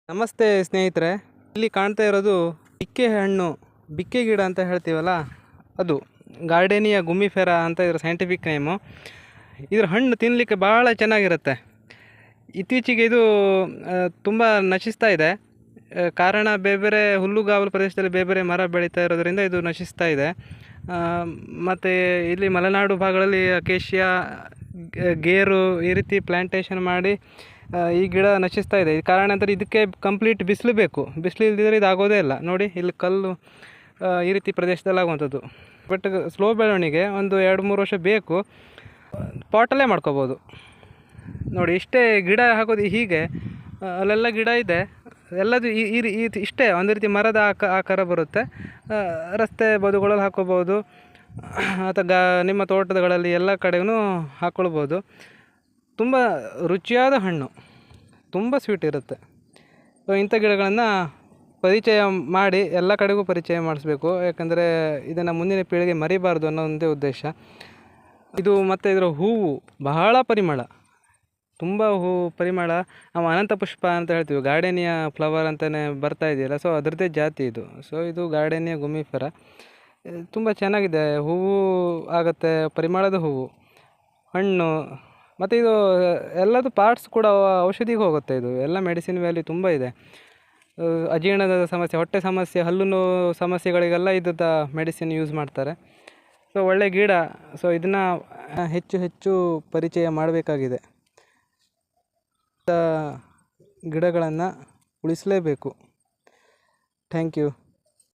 ನಮಸ್ತೆ ಸ್ನೇಹಿತರೆ, ಇಲ್ಲಿ ಕಾಣ್ತಾ ಇರೋದು ಬಿಕ್ಕೆ ಹಣ್ಣು, ಬಿಕ್ಕೆ ಗಿಡ ಅಂತ ಹೇಳ್ತೀವಲ್ಲ ಅದು. ಗಾರ್ಡೇನಿಯಾ ಗುಮಿಫೆರಾ ಅಂತ ಇದರ ಸೈಂಟಿಫಿಕ್ ನೇಮು. ಇದರ ಹಣ್ಣು ತಿನ್ನಲಿಕ್ಕೆ ಭಾಳ ಚೆನ್ನಾಗಿರುತ್ತೆ. ಇತ್ತೀಚೆಗೆ ಇದು ತುಂಬ ನಶಿಸ್ತಾ ಇದೆ. ಕಾರಣ ಬೇರೆ ಬೇರೆ ಹುಲ್ಲುಗಾವಲು ಪ್ರದೇಶದಲ್ಲಿ ಬೇರೆ ಬೇರೆ ಮರ ಬೆಳೀತಾ ಇರೋದರಿಂದ ಇದು ನಶಿಸ್ತಾ ಇದೆ. ಮತ್ತು ಇಲ್ಲಿ ಮಲೆನಾಡು ಭಾಗಗಳಲ್ಲಿ ಅಕೇಶಿಯಾ, ಗೇರು ಈ ರೀತಿ ಪ್ಲ್ಯಾಂಟೇಷನ್ ಮಾಡಿ ಈ ಗಿಡ ನಶಿಸ್ತಾ ಇದೆ. ಕಾರಣ ಅಂದರೆ ಇದಕ್ಕೆ ಕಂಪ್ಲೀಟ್ ಬಿಸಿಲು ಬೇಕು. ಬಿಸಿಲು ಇಲ್ಲದಿದ್ದರೆ ಇದು ಆಗೋದೇ ಇಲ್ಲ. ನೋಡಿ ಇಲ್ಲಿ ಕಲ್ಲು ಈ ರೀತಿ ಪ್ರದೇಶದಲ್ಲಿ ಆಗುವಂಥದ್ದು. ಬಟ್ ಸ್ಲೋ ಬೆಳವಣಿಗೆ, ಒಂದು 2-3 ವರ್ಷ ಬೇಕು. ಪಾಟಲ್ಲೇ ಮಾಡ್ಕೋಬೋದು. ನೋಡಿ ಇಷ್ಟೇ ಗಿಡ ಹಾಕೋದು. ಹೀಗೆ ಅಲ್ಲೆಲ್ಲ ಗಿಡ ಇದೆ, ಎಲ್ಲದು ಇಷ್ಟೇ ಒಂದು ರೀತಿ ಮರದ ಆಕಾರ ಬರುತ್ತೆ. ರಸ್ತೆ ಬದುಗಳಲ್ಲಿ ಹಾಕೋಬೋದು, ಅಥವಾ ನಿಮ್ಮ ತೋಟಗಳಲ್ಲಿ ಎಲ್ಲ ಕಡೆಗೂ ಹಾಕ್ಕೊಳ್ಬೋದು. ತುಂಬ ರುಚಿಯಾದ ಹಣ್ಣು, ತುಂಬ ಸ್ವೀಟ್ ಇರುತ್ತೆ. ಸೊ ಇಂಥ ಗಿಡಗಳನ್ನು ಪರಿಚಯ ಮಾಡಿ ಎಲ್ಲ ಕಡೆಗೂ ಪರಿಚಯ ಮಾಡಿಸ್ಬೇಕು. ಯಾಕಂದರೆ ಇದನ್ನು ಮುಂದಿನ ಪೀಳಿಗೆ ಮರಿಬಾರ್ದು ಅನ್ನೋ ಒಂದೇ ಉದ್ದೇಶ ಇದು. ಮತ್ತು ಇದರ ಹೂವು ಬಹಳ ಪರಿಮಳ, ತುಂಬ ಪರಿಮಳ. ನಾವು ಅನಂತ ಪುಷ್ಪ ಅಂತ ಹೇಳ್ತೀವಿ, ಗಾರ್ಡೇನಿಯಾ ಫ್ಲವರ್ ಅಂತಲೇ ಬರ್ತಾ ಇದೆಯಲ್ಲ, ಸೊ ಅದರದ್ದೇ ಜಾತಿ ಇದು. ಸೊ ಇದು ಗಾರ್ಡೇನಿಯಾ ಗುಮಿಫೆರಾ. ತುಂಬ ಚೆನ್ನಾಗಿದೆ, ಹೂವು ಆಗುತ್ತೆ, ಪರಿಮಳದ ಹೂವು, ಹಣ್ಣು. ಮತ್ತು ಇದು ಎಲ್ಲದು ಪಾರ್ಟ್ಸ್ ಕೂಡ ಔಷಧಿಗೆ ಹೋಗುತ್ತೆ. ಇದು ಎಲ್ಲ ಮೆಡಿಸಿನ್ ವ್ಯಾಲ್ಯೂ ತುಂಬ ಇದೆ. ಅಜೀರ್ಣದ ಸಮಸ್ಯೆ, ಹೊಟ್ಟೆ ಸಮಸ್ಯೆ, ಹಲ್ಲು ನೋವು ಸಮಸ್ಯೆಗಳಿಗೆಲ್ಲ ಇದ್ದ ಮೆಡಿಸಿನ್ ಯೂಸ್ ಮಾಡ್ತಾರೆ. ಸೊ ಒಳ್ಳೆ ಗಿಡ. ಸೊ ಇದನ್ನು ಹೆಚ್ಚು ಹೆಚ್ಚು ಪರಿಚಯ ಮಾಡಬೇಕಾಗಿದೆ. ಗಿಡಗಳನ್ನು ಉಳಿಸಲೇಬೇಕು. Thank you.